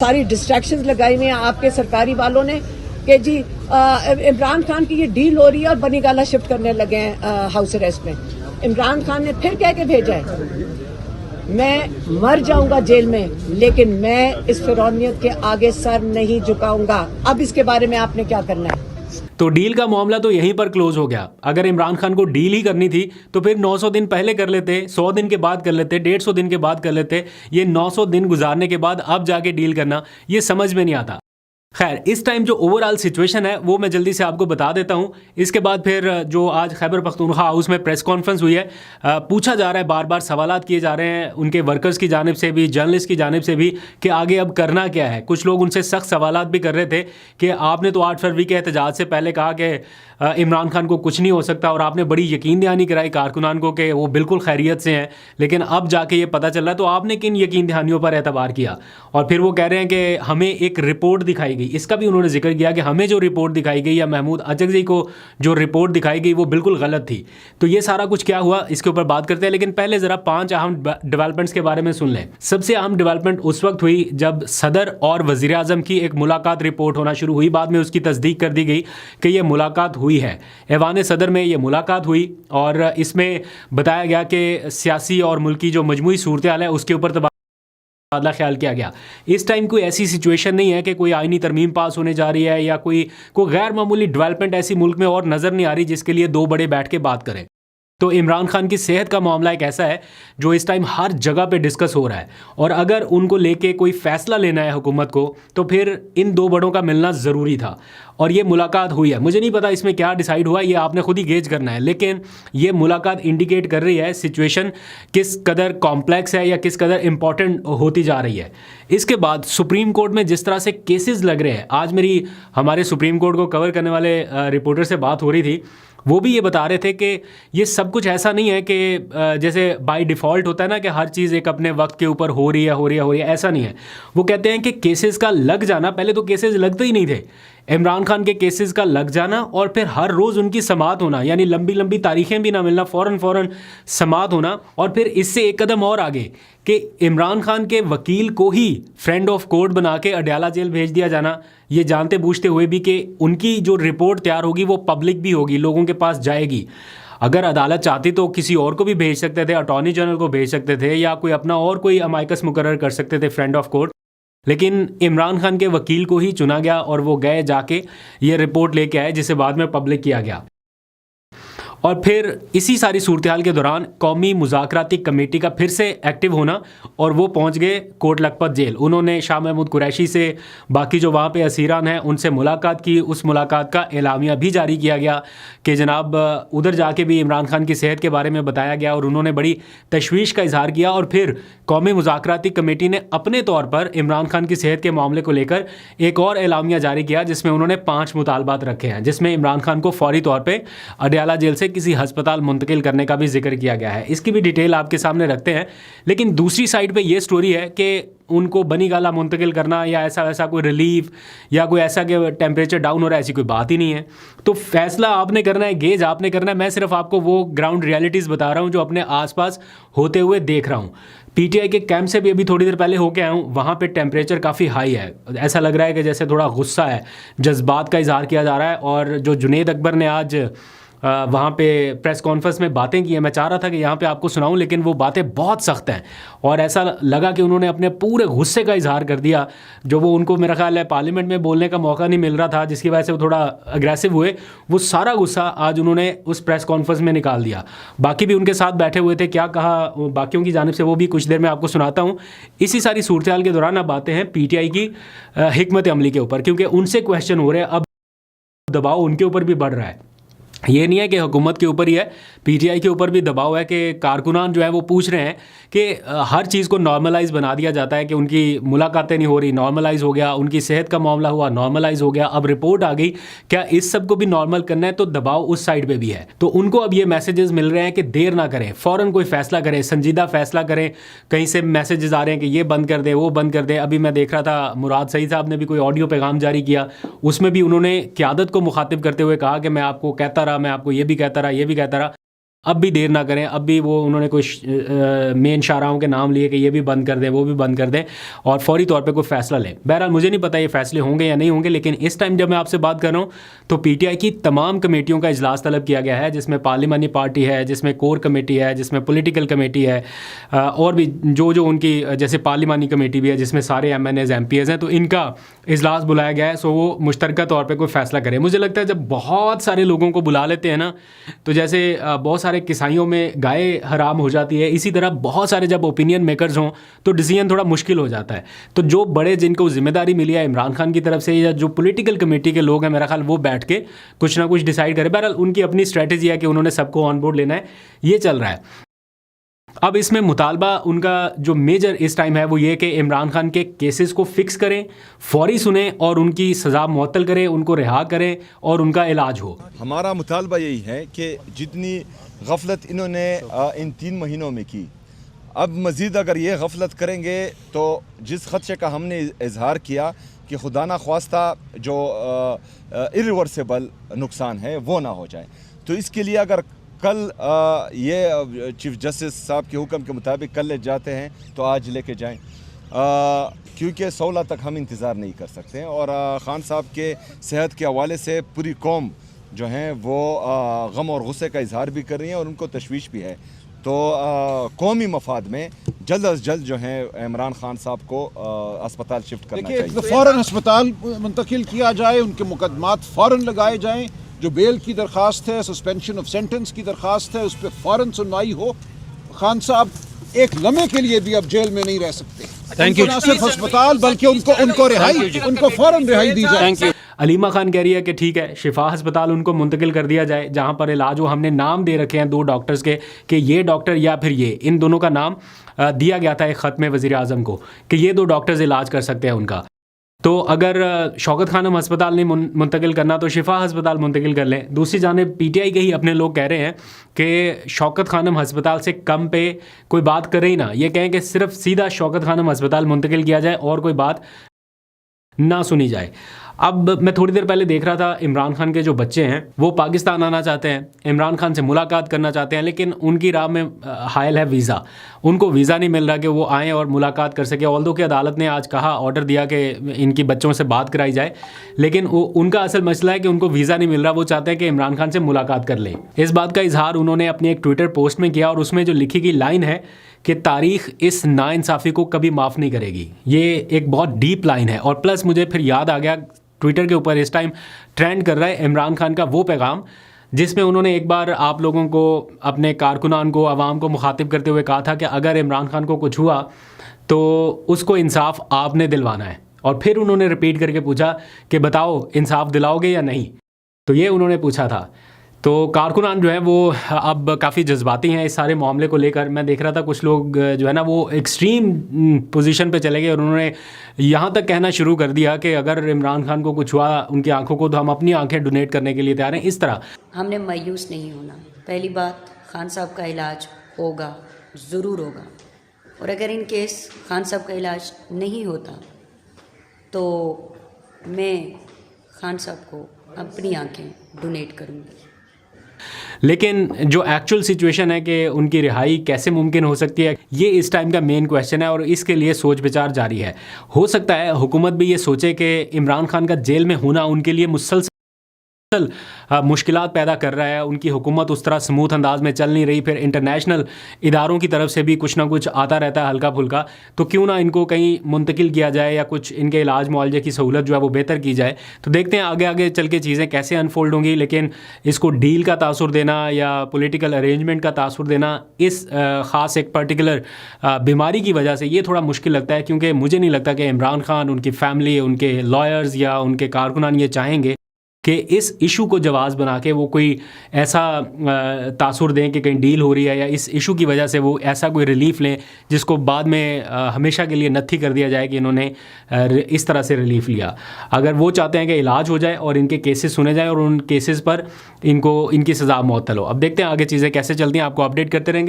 सारी डिस्ट्रैक्शंस लगाई हुई हैं आपके सरकारी वालों ने कि जी इमरान खान की ये डील हो रही है और बनीगाला शिफ्ट करने लगे हैं हाउस अरेस्ट में। इमरान खान ने फिर कह के भेजा है मैं मर जाऊंगा जेल में, लेकिन मैं इस फिरौनियत के आगे सर नहीं झुकाऊंगा। अब इसके बारे में आपने क्या करना है? तो डील का मामला तो यहीं पर क्लोज हो गया। अगर इमरान खान को डील ही करनी थी तो फिर 900 दिन पहले कर लेते, 100 दिन के बाद कर लेते, 150 दिन के बाद कर लेते। ये 900 दिन गुजारने के बाद अब जाके डील करना, ये समझ में नहीं आता। खैर, इस टाइम जो ओवरऑल सिचुएशन है वो मैं जल्दी से आपको बता देता हूँ। इसके बाद फिर जो आज खैबर पख्तूनख्वा हाउस में प्रेस कॉन्फ्रेंस हुई है, पूछा जा रहा है, बार बार सवालात किए जा रहे हैं उनके वर्कर्स की जानिब से भी, जर्नलिस्ट की जानिब से भी, कि आगे अब करना क्या है। कुछ लोग उनसे सख्त सवालात भी कर रहे थे कि आपने तो 8 फरवरी के एहतजाज से पहले कहा कि इमरान खान को कुछ नहीं हो सकता और आपने बड़ी यकीन दहानी कराई कारकुनान को कि वो बिल्कुल खैरियत से हैं, लेकिन अब जाके ये पता चल रहा है। तो आपने किन यकीन दहानियों पर एतबार किया? और फिर वो कह रहे हैं कि हमें एक रिपोर्ट दिखाई गई, इसका भी उन्होंने जिक्र किया कि हमें जो रिपोर्ट दिखाई गई या महमूद अचकज़ई को जो रिपोर्ट दिखाई गई वो बिल्कुल गलत थी। तो ये सारा कुछ क्या हुआ इसके ऊपर बात करते हैं, लेकिन पहले ज़रा 5 अहम डेवलपमेंट्स के बारे में सुन लें। सबसे अहम डेवलपमेंट उस वक्त हुई जब सदर और वज़ीर आज़म की एक मुलाकात रिपोर्ट होना शुरू हुई। बाद में उसकी तस्दीक कर दी गई कि ये मुलाकात हुई है, ऐवान सदर में ये मुलाकात हुई और इसमें बताया गया कि सियासी और मुल्की जो मजमूई सूरत हाल है उसके ऊपर तबादला ख्याल किया गया। इस टाइम कोई ऐसी सिचुएशन नहीं है कि कोई आईनी तरमीम पास होने जा रही है या कोई गैर मामूली डेवलपमेंट ऐसी मुल्क में और नज़र नहीं आ रही जिसके लिए 2 बड़े बैठ के बात करें। तो इमरान खान की सेहत का मामला एक ऐसा है जो इस टाइम हर जगह पे डिस्कस हो रहा है, और अगर उनको लेके कोई फ़ैसला लेना है हुकूमत को तो फिर इन 2 बड़ों का मिलना ज़रूरी था और ये मुलाकात हुई है। मुझे नहीं पता इसमें क्या डिसाइड हुआ, ये आपने खुद ही गेज करना है, लेकिन ये मुलाकात इंडिकेट कर रही है सिचुएशन किस कदर कॉम्प्लेक्स है या किस कदर इंपॉर्टेंट होती जा रही है। इसके बाद सुप्रीम कोर्ट में जिस तरह से केसेस लग रहे हैं, आज मेरी हमारे सुप्रीम कोर्ट को कवर करने वाले रिपोर्टर से बात हो रही थी, वो भी ये बता रहे थे कि ये सब कुछ ऐसा नहीं है कि जैसे बाय डिफ़ॉल्ट होता है ना कि हर चीज़ एक अपने वक्त के ऊपर हो रही है, ऐसा नहीं है। वो कहते हैं कि केसेस का लग जाना, पहले तो केसेस लगते ही नहीं थे, इमरान खान के केसेस का लग जाना और फिर हर रोज़ उनकी समाअत होना, यानी लंबी लंबी तारीखें भी ना मिलना, फ़ौरन समाअत होना, और फिर इससे एक कदम और आगे कि इमरान खान के वकील को ही फ्रेंड ऑफ कोर्ट बना के अडयाला जेल भेज दिया जाना, ये जानते बूझते हुए भी कि उनकी जो रिपोर्ट तैयार होगी वो पब्लिक भी होगी, लोगों के पास जाएगी। अगर अदालत चाहती तो किसी और को भी भेज सकते थे, अटॉर्नी जनरल को भेज सकते थे या कोई अपना और कोई अमाइकस मुकर्रर कर सकते थे फ्रेंड ऑफ कोर्ट, लेकिन इमरान खान के वकील को ही चुना गया और वो गए जाके ये रिपोर्ट लेके आए जिसे बाद में पब्लिक किया गया। और फिर इसी सारी सूरत हाल के दौरान कौमी मुज़ाकराती कमेटी का फिर से एक्टिव होना और वो पहुंच गए कोट लखपत जेल। उन्होंने शाह महमूद कुरैशी से, बाकी जो वहाँ पे असीरान हैं उनसे मुलाकात की। उस मुलाकात का एलामिया भी जारी किया गया कि जनाब उधर जाके भी इमरान खान की सेहत के बारे में बताया गया और उन्होंने बड़ी तशवीश का इजहार किया। और फिर कौमी मुज़ाकराती कमेटी ने अपने तौर पर इमरान खान की सेहत के मामले को लेकर एक और एलामिया जारी किया जिसमें उन्होंने 5 मुतालबात रखे हैं, जिसमें इमरान खान को फौरी तौर पर अडयाला जेल से किसी हस्पताल मुंतकिल करने का भी जिक्र किया गया है। इसकी भी डिटेल आपके सामने रखते हैं, लेकिन दूसरी साइड पे ये स्टोरी है कि उनको बनीगाला मुंतकिल करना या ऐसा वैसा कोई रिलीफ या कोई ऐसा कि टेम्परेचर डाउन हो रहा है, ऐसी कोई बात ही नहीं है। तो फैसला आपने करना है, गेज आपने करना है। मैं सिर्फ आपको वो ग्राउंड रियलिटीज़ बता रहा हूँ जो अपने आसपास होते हुए देख रहा हूँ। पीटीआई के कैंप से भी अभी थोड़ी देर पहले होके आया हूँ, वहाँ पे टेम्परेचर काफ़ी हाई है। ऐसा लग रहा है कि जैसे थोड़ा गुस्सा है, जज्बात का इजहार किया जा रहा है। और जो जुनेद अकबर ने आज वहाँ पे प्रेस कॉन्फ्रेंस में बातें की हैं, मैं चाह रहा था कि यहाँ पे आपको सुनाऊं, लेकिन वो बातें बहुत सख्त हैं और ऐसा लगा कि उन्होंने अपने पूरे गुस्से का इजहार कर दिया, जो वो उनको मेरा ख्याल है पार्लियामेंट में बोलने का मौका नहीं मिल रहा था, जिसकी वजह से वो थोड़ा अग्रेसिव हुए। वो सारा गुस्सा आज उन्होंने उस प्रेस कॉन्फ्रेंस में निकाल दिया। बाकी भी उनके साथ बैठे हुए थे, क्या कहा बाकियों की जानिब से वो भी कुछ देर में आपको सुनाता हूँ। इसी सारी सूरत हाल के दौरान अब बातें हैं पीटीआई की हिकमत अमली के ऊपर, क्योंकि उनसे क्वेश्चन हो रहे हैं, अब दबाव उनके ऊपर भी बढ़ रहा है। ये नहीं है कि हुकूमत के ऊपर ही है, पीटीआई के ऊपर भी दबाव है कि कारकुनान जो है वो पूछ रहे हैं कि हर चीज़ को नॉर्मलाइज़ बना दिया जाता है कि उनकी मुलाकातें नहीं हो रही, नॉर्मलाइज़ हो गया, उनकी सेहत का मामला हुआ, नॉर्मलाइज़ हो गया, अब रिपोर्ट आ गई, क्या इस सब को भी नॉर्मल करना है? तो दबाव उस साइड पे भी है। तो उनको अब ये मैसेजेस मिल रहे हैं कि देर ना करें, फ़ौरन कोई फ़ैसला करें, संजीदा फ़ैसला करें। कहीं से मैसेजेस आ रहे हैं कि ये बंद कर दे, वो बंद कर दे। अभी मैं देख रहा था मुराद सईद साहब ने भी कोई ऑडियो पैगाम जारी किया, उसमें भी उन्होंने क़यादत को मुखातिब करते हुए कहा कि मैं आपको कहता रहा, मैं आपको ये भी कहता रहा, ये भी कहता रहा। अब भी देर ना करें, अब भी वो उन्होंने कुछ मेन शाहराहों के नाम लिए कि ये भी बंद कर दें, वो भी बंद कर दें और फौरी तौर पे कोई फ़ैसला लें। बहरहाल मुझे नहीं पता ये फ़ैसले होंगे या नहीं होंगे, लेकिन इस टाइम जब मैं आपसे बात कर रहा हूँ तो पीटीआई की तमाम कमेटियों का इजलास तलब किया गया है, जिसमें पार्लिमानी पार्टी है, जिसमें कोर कमेटी है, जिसमें पॉलिटिकल कमेटी है और भी जो उनकी जैसे पार्लिमानी कमेटी भी है जिसमें सारे MNAs MPs हैं, तो इनका इजलास बुलाया गया है। सो वो मुश्तरका तौर पर कोई फ़ैसला करें। मुझे लगता है जब बहुत सारे लोगों को बुला लेते हैं ना, तो जैसे बहुत सारे किसाइयों में गाय हराम हो जाती है, इसी तरह बहुत सारे जब ओपिनियन मेकर्स हों तो डिसीजन थोड़ा मुश्किल हो जाता है। तो जो बड़े जिनको जिम्मेदारी मिली है इमरान खान की तरफ से या जो पॉलिटिकल कमेटी के लोग हैं, मेरा ख्याल वो बैठ के कुछ ना कुछ डिसाइड करें। बहरहाल उनकी अपनी स्ट्रैटेजी है कि उन्होंने सबको ऑन बोर्ड लेना है, ये चल रहा है। अब इसमें मुतालबा उनका जो मेजर इस टाइम है वो ये कि इमरान खान के केसेस को फिक्स करें, फौरी सुने और उनकी सज़ा मुअत्तल करें, उनको रिहा करें और उनका इलाज हो। हमारा मुतालबा यही है कि जितनी गफलत इन्होंने इन 3 महीनों में की, अब मज़ीद अगर ये गफलत करेंगे तो जिस खदशे का हमने इजहार किया कि खुदा ना ख्वास्ता जो इरिवर्सिबल नुकसान है वो ना हो जाए, तो इसके लिए अगर कल ये चीफ जस्टिस साहब के हुक्म के मुताबिक कल ले जाते हैं तो आज लेके जाएं, क्योंकि 16 तक हम इंतज़ार नहीं कर सकते हैं। और ख़ान साहब के सेहत के हवाले से पूरी कौम जो हैं वो गम और गुस्से का इजहार भी कर रही है और उनको तशवीश भी है। तो कौमी मफाद में जल्द अज जल्द जो है इमरान खान साहब को अस्पताल शिफ्ट करना चाहिए। तो फ़ौरन अस्पताल मुंतकिल किया जाए, उनके मुकदमात फ़ौरन लगाए जाएं, जो बेल की दरख्वास्त है, सस्पेंशन ऑफ सेंटेंस की दरख्वास्त है, उस पर फ़ौरन सुनवाई हो। खान साहब एक लम्हे के लिए भी अब जेल में नहीं रह सकते। Thank you. ना सिर्फ अस्पताल बल्कि उनको फ़ौरन रिहाई दी जाए। Thank you. अलीमा खान कह रही है कि ठीक है, शिफा अस्पताल उनको मुंतकिल कर दिया जाए जहां पर इलाज हो। हमने नाम दे रखे हैं 2 डॉक्टर्स के कि ये डॉक्टर या फिर ये, इन दोनों का नाम दिया गया था एक ख़त में वज़ीर आज़म को कि ये 2 डॉक्टर्स इलाज कर सकते हैं उनका। तो अगर शौकत खानम अस्पताल नहीं मुंतकिल करना तो शिफा अस्पताल मुंतकिल कर लें। दूसरी जानिब पीटीआई के ही अपने लोग कह रहे हैं कि शौकत खानम अस्पताल से कम पे कोई बात करे ही ना, ये कहें कि सिर्फ सीधा शौकत खानम अस्पताल मुंतकिल किया जाए और कोई बात ना सुनी जाए। अब मैं थोड़ी देर पहले देख रहा था, इमरान खान के जो बच्चे हैं वो पाकिस्तान आना चाहते हैं, इमरान खान से मुलाकात करना चाहते हैं, लेकिन उनकी राह में हायल है वीज़ा। उनको वीज़ा नहीं मिल रहा कि वो आएँ और मुलाकात कर सके। ऑल्दो कि अदालत ने आज कहा, ऑर्डर दिया कि इनकी बच्चों से बात कराई जाए, लेकिन उनका असल मसला है कि उनको वीज़ा नहीं मिल रहा। वो चाहते हैं कि इमरान खान से मुलाकात कर लें। इस बात का इजहार उन्होंने अपनी एक ट्विटर पोस्ट में किया और उसमें जो लिखी गई लाइन है कि तारीख़ इस नाइंसाफ़ी को कभी माफ़ नहीं करेगी, ये एक बहुत डीप लाइन है। और प्लस मुझे फिर याद आ गया, ट्विटर के ऊपर इस टाइम ट्रेंड कर रहा है इमरान खान का वो पैगाम जिसमें उन्होंने एक बार आप लोगों को, अपने कारकुनान को, आवाम को मुखातिब करते हुए कहा था कि अगर इमरान खान को कुछ हुआ तो उसको इंसाफ आपने दिलवाना है। और फिर उन्होंने रिपीट करके पूछा कि बताओ इंसाफ दिलाओगे या नहीं। तो ये उन्होंने पूछा था। तो कारकुनान जो है वो अब काफ़ी जज्बाती हैं इस सारे मामले को लेकर। मैं देख रहा था कुछ लोग जो है ना वो एक्सट्रीम पोजीशन पे चले गए और उन्होंने यहाँ तक कहना शुरू कर दिया कि अगर इमरान खान को कुछ हुआ उनकी आंखों को, तो हम अपनी आंखें डोनेट करने के लिए तैयार हैं। इस तरह हमने मायूस नहीं होना। पहली बात, खान साहब का इलाज होगा, ज़रूर होगा। और अगर इन केस खान साहब का इलाज नहीं होता तो मैं खान साहब को अपनी आंखें डोनेट करूँगी। लेकिन जो एक्चुअल सिचुएशन है कि उनकी रिहाई कैसे मुमकिन हो सकती है, ये इस टाइम का मेन क्वेश्चन है और इसके लिए सोच विचार जारी है। हो सकता है हुकूमत भी ये सोचे कि इमरान खान का जेल में होना उनके लिए मुसलसल मुश्किलात पैदा कर रहा है, उनकी हुकूमत उस तरह स्मूथ अंदाज में चल नहीं रही, फिर इंटरनेशनल इदारों की तरफ से भी कुछ ना कुछ आता रहता है हल्का फुल्का, तो क्यों ना इनको कहीं मुंतकिल किया जाए या कुछ इनके इलाज मुआवजे की सहूलत जो है वो बेहतर की जाए। तो देखते हैं आगे आगे चल के चीज़ें कैसे अनफोल्ड होंगी। लेकिन इसको डील का तासुर देना या पॉलिटिकल अरेंजमेंट का तासुर देना इस ख़ास एक पर्टिकुलर बीमारी की वजह से ये थोड़ा मुश्किल लगता है, क्योंकि मुझे नहीं लगता कि इमरान खान, उनकी फैमिली, उनके लॉयर्स या उनके कारकुनान ये चाहेंगे कि इस इशू को जवाज़ बना के वो कोई ऐसा तासुर दें कि कहीं डील हो रही है या इस इशू की वजह से वो ऐसा कोई रिलीफ लें जिसको बाद में हमेशा के लिए नत्थी कर दिया जाए कि इन्होंने इस तरह से रिलीफ लिया। अगर वो चाहते हैं कि इलाज हो जाए और इनके केसेस सुने जाएँ और उन केसेस पर इनकी सज़ा मुअत्तल हो। अब देखते हैं आगे चीज़ें कैसे चलती हैं, आपको अपडेट करते रहेंगे।